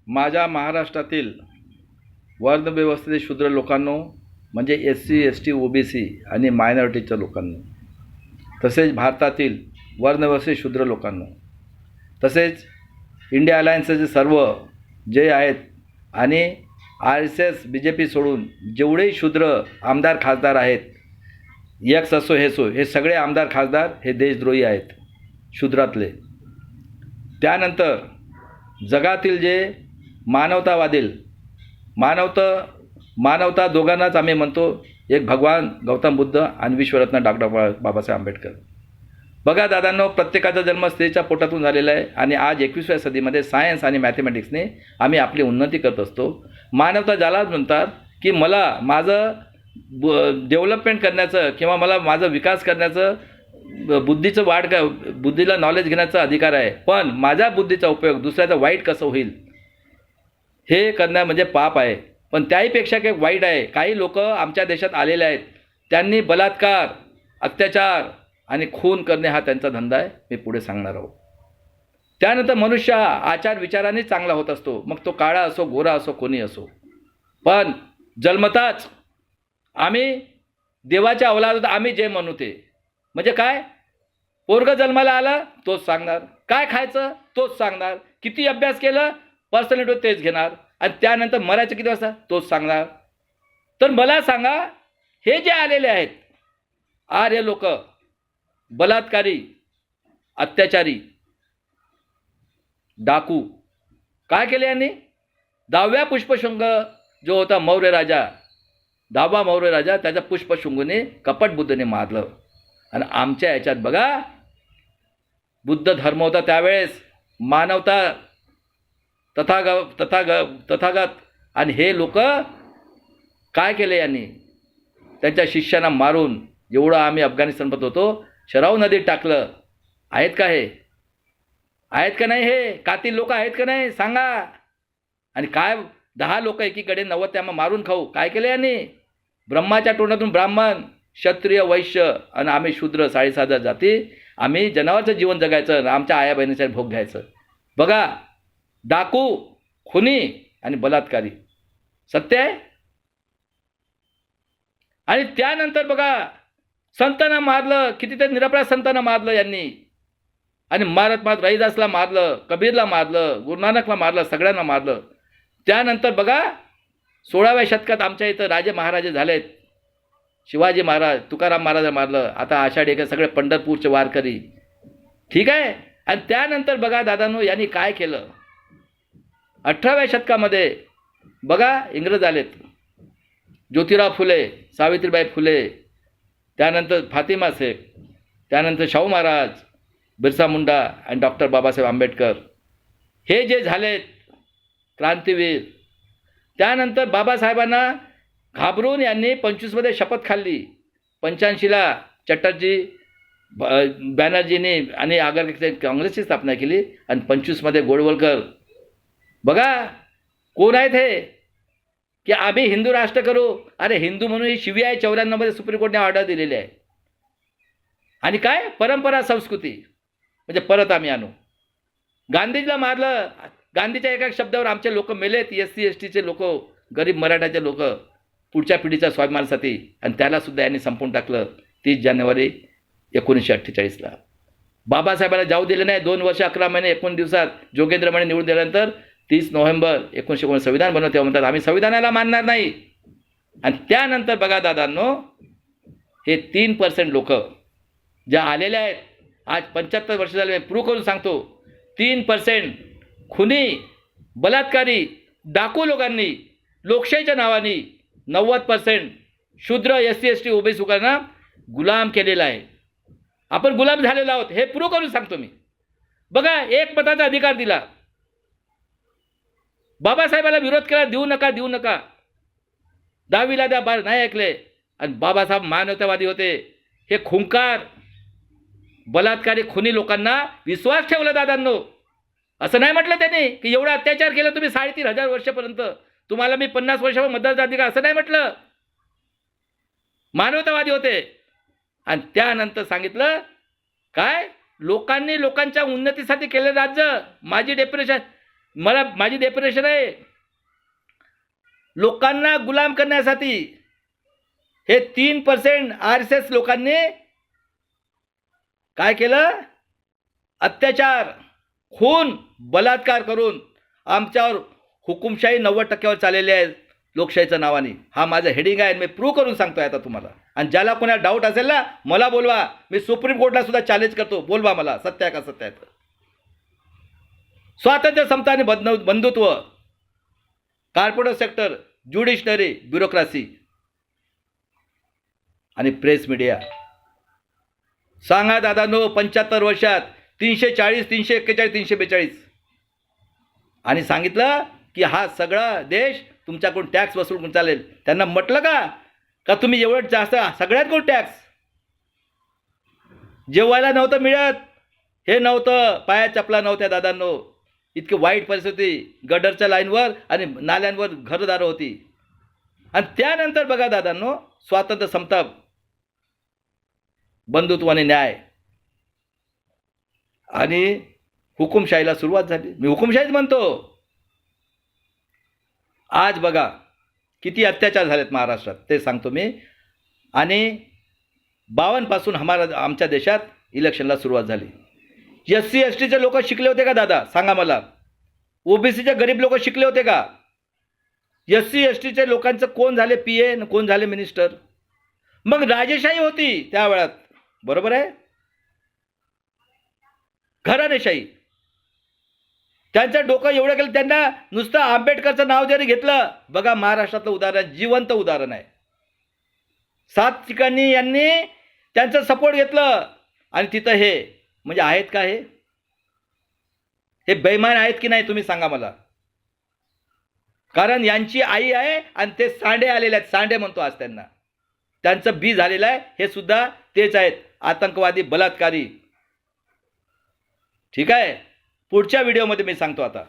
माझ्या महाराष्ट्रातील वर्णव्यवस्थेतील शूद्र लोकांनो, म्हणजे SC ST OBC आणि मायनॉरिटीच्या लोकांनो, तसेच भारतातील वर्णव्यवस्थित शूद्र लोकांनो, तसेच इंडिया अलायन्सचे सर्व जे आहेत आणि RSS BJP सोडून जेवढेही शूद्र आमदार खासदार आहेत, यक्स असो हे सगळे आमदार खासदार हे देशद्रोही आहेत शूद्रातले. त्यानंतर जगातील जे मानवता दोघांनाच आम्ही म्हणतो, एक भगवान गौतम बुद्ध आणि विश्वरत्न डॉक्टर बाबासाहेब आंबेडकर. बघा दादांनो, प्रत्येकाचा जन्म स्त्रीच्या पोटातून झालेला आहे आणि आज 21व्या सदीमध्ये सायन्स आणि मॅथमॅटिक्सने आम्ही आपली उन्नती करत असतो. मानवता ज्याला म्हणतात की मला माझं डेव्हलपमेंट करण्याचं किंवा मला माझा विकास करण्याचं बुद्धीला नॉलेज घेण्याचा अधिकार आहे, पण माझ्या बुद्धीचा उपयोग दुसऱ्याचं वाईट कसं होईल हे करणं म्हणजे पाप आहे. पण त्याहीपेक्षा काही वाईट आहे. काही लोक आमच्या देशात आलेले आहेत, त्यांनी बलात्कार, अत्याचार आणि खून करणे हा त्यांचा धंदा आहे. मी पुढे सांगणार आहोत. त्यानंतर मनुष्य आचार विचारांनी चांगला होत असतो, मग तो काळा असो, गोरा असो, कोणी असो. पण जन्मताच आम्ही देवाच्या अवलाद, आम्ही जे म्हणू ते म्हणजे काय, पोरगं जन्माला आला तोच सांगणार, काय खायचं तोच सांगणार, किती अभ्यास केलं पर्सनॅलिटी तेच घेणार, आणि त्यानंतर मरायचं किती वाजता तोच सांगणार. तर मला सांगा, हे जे आलेले आहेत आर्य लोक, बलात्कारी, अत्याचारी, डाकू, काय केले यांनी? 10व्या पुष्पशृंग जो होता मौर्य राजा, 10वा मौर्य राजा, त्याच्या पुष्पशृंगने कपट बुद्धने मारलं. आणि आमच्या याच्यात बघा, बुद्ध धर्म होता त्यावेळेस, मानवता, तथागत, आणि हे लोक काय केले यांनी? त्यांच्या शिष्यांना मारून, एवढं आम्ही अफगाणिस्तानमध्ये होतो, शराव नदीत टाकलं. आहेत का हे? आहेत का नाही? हे कातील लोक आहेत का नाही सांगा. आणि काय 10 लोक एकीकडे 90 त्यामा मारून खाऊ. काय केलं यांनी? ब्रह्माच्या तोंडातून ब्राह्मण, क्षत्रिय, वैश्य आणि आम्ही शूद्र 7,500 जाती, आम्ही जनावरचं जीवन जगायचं, आमच्या आया बहिणीचा भोग घ्यायचं. बघा, डाकू, खुनी आणि बलात्कारी, सत्य आहे. आणि त्यानंतर बघा, संतांना मारलं, कितीतरी निरपराध संतांना मारलं यांनी. आणि मारत रहिदासला मारलं, कबीरला मारलं, गुरुनानकला मारलं, सगळ्यांना मारलं. त्यानंतर बघा, 16व्या शतकात आमच्या इथं राजे महाराजे झालेत. शिवाजी महाराज, तुकाराम महाराज मारलं, आता आषाढी एका सगळे पंढरपूरचे वारकरी, ठीक आहे. आणि त्यानंतर बघा दादांनो, यांनी काय केलं? 18व्या शतकामध्ये बघा, इंग्रज आलेत. ज्योतिराव फुले, सावित्रीबाई फुले, त्यानंतर फातिमा शेख, त्यानंतर शाहू महाराज, बिरसा मुंडा आणि डॉक्टर बाबासाहेब आंबेडकर, हे जे झालेत क्रांतीवीर. त्यानंतर बाबासाहेबांना घाबरून यांनी 25मध्ये शपथ खाल्ली. 85ला चटर्जी, बॅनर्जीने आणि आगरकर काँग्रेसची स्थापना केली. आणि 25मध्ये गोडवलकर. बघा कोण आहेत हे, की आम्ही हिंदू राष्ट्र करू. अरे हिंदू म्हणून ही शिवी आहे. 94मध्ये सुप्रीम कोर्टने ऑर्डर दिलेली आहे. आणि काय परंपरा संस्कृती म्हणजे परत आम्ही आणू. गांधीजीला मारलं. गांधीच्या एका शब्दावर आमचे लोक मेलेत, SC STचे लोक, गरीब मराठाचे लोक, पुढच्या पिढीच्या स्वाभिमानासाठी. आणि त्यालासुद्धा यांनी संपवून टाकलं 30 जानेवारी 1948ला. बाबासाहेबांना जाऊ दिलं नाही. 2 वर्ष 11 महिने 19 दिवसात जोगेंद्र माने निवडून दिल्यानंतर 30 नोव्हेंबर 1919 संविधान बनवलं. तेव्हा म्हणतात आम्ही संविधानाला मानणार नाही. आणि त्यानंतर बघा दादांनो, हे 3% लोक ज्या आलेले आहेत, आज 75 वर्ष झाले, प्रूव्ह करून सांगतो, 3% खुनी, बलात्कारी, डाकू लोकांनी लोकशाहीच्या नावाने 90% शूद्र, SC ST OBC लोकांना गुलाम केलेला आहे. आपण गुलाम झालेलो आहोत, हे प्रूव्ह करून सांगतो मी. बघा, एक मताचा अधिकार दिला. बाबासाहेबाला विरोध केला, देऊ नका. 10वीला द्या, बार नाही ऐकले. आणि बाबासाहेब मानवतावादी होते. हे खुंकार, बलात्कारी, खुनी लोकांना विश्वास ठेवला दादांनो. असं नाही म्हटलं त्यांनी की एवढा अत्याचार केला तुम्ही 3,500 वर्षापर्यंत, तुम्हाला मी 50 वर्षावर मतदानाचा अधिकार, असं नाही म्हटलं. मानवतावादी होते. आणि त्यानंतर सांगितलं काय, लोकांनी लोकांच्या उन्नतीसाठी केले राज्य. माझी डेप्युटेशन माझी डेफिनेशन आहे, लोकांना गुलाम करण्यासाठी हे 3% RSS लोकांनी काय केलं? अत्याचार, खून, बलात्कार करून आमच्यावर हुकुमशाही 90% चाललेली आहे लोकशाहीच्या नावाने. हा माझं हेडिंग आहे, मी प्रूव्ह करून सांगतोय आता तुम्हाला. आणि ज्याला कोणाला डाऊट असेल ना, मला बोलवा. मी सुप्रीम कोर्टला सुद्धा चॅलेंज करतो. बोलवा मला, सत्य आहे का सत्य आहे. स्वातंत्र्य, समता आणि बंधुत्व, कॉर्पोरेट सेक्टर, ज्युडिशनरी, ब्युरोक्रासी आणि प्रेस मीडिया. सांगा दादांनो, 75 वर्षात 340, 341, 342 आणि सांगितलं की हा सगळा देश तुमच्याकडून टॅक्स वसूल चालेल. त्यांना म्हटलं का तुम्ही एवढं जास्त सगळ्यांकडून टॅक्स? जेवायला नव्हतं मिळत, हे नव्हतं, पाया चपला नव्हत्या दादांनो. इतकी वाईट परिस्थिती, गडरच्या लाईनवर आणि नाल्यांवर घरदारं होती. आणि त्यानंतर बघा दादांनो, स्वातंत्र्य, समता, बंधुत्व आणि न्याय आणि हुकुमशाहीला सुरुवात झाली. मी हुकुमशाहीच म्हणतो. आज बघा किती अत्याचार झालेत महाराष्ट्रात, ते सांगतो मी. आणि 52 पासून आमच्या देशात इलेक्शनला सुरुवात झाली. SC STचे लोक शिकले होते का दादा? सांगा मला. OBCचे गरीब लोक शिकले होते का? SC STचे लोकांचं कोण झाले PA, कोण झाले मिनिस्टर? मग राजेशाही होती त्या वेळात, बरोबर आहे? घराणेशाही. त्यांचं डोकं एवढं केलं, त्यांना नुसतं आंबेडकरचं नाव जरी घेतलं, बघा महाराष्ट्रातलं उदाहरण, जिवंत उदाहरण आहे. 7 ठिकाणी यांनी त्यांचं सपोर्ट घेतलं आणि तिथं हे म्हणजे आहेत का? हे बेईमान आहेत की नाही तुम्ही सांगा मला. कारण यांची आई आहे आणि ते सांडे आलेले आहेत. सांडे म्हणतो आज त्यांना. त्यांचं बी झालेलं आहे. हे सुद्धा तेच आहेत, आतंकवादी, बलात्कारी. ठीक आहे, पुढच्या व्हिडिओमध्ये मी सांगतो आता.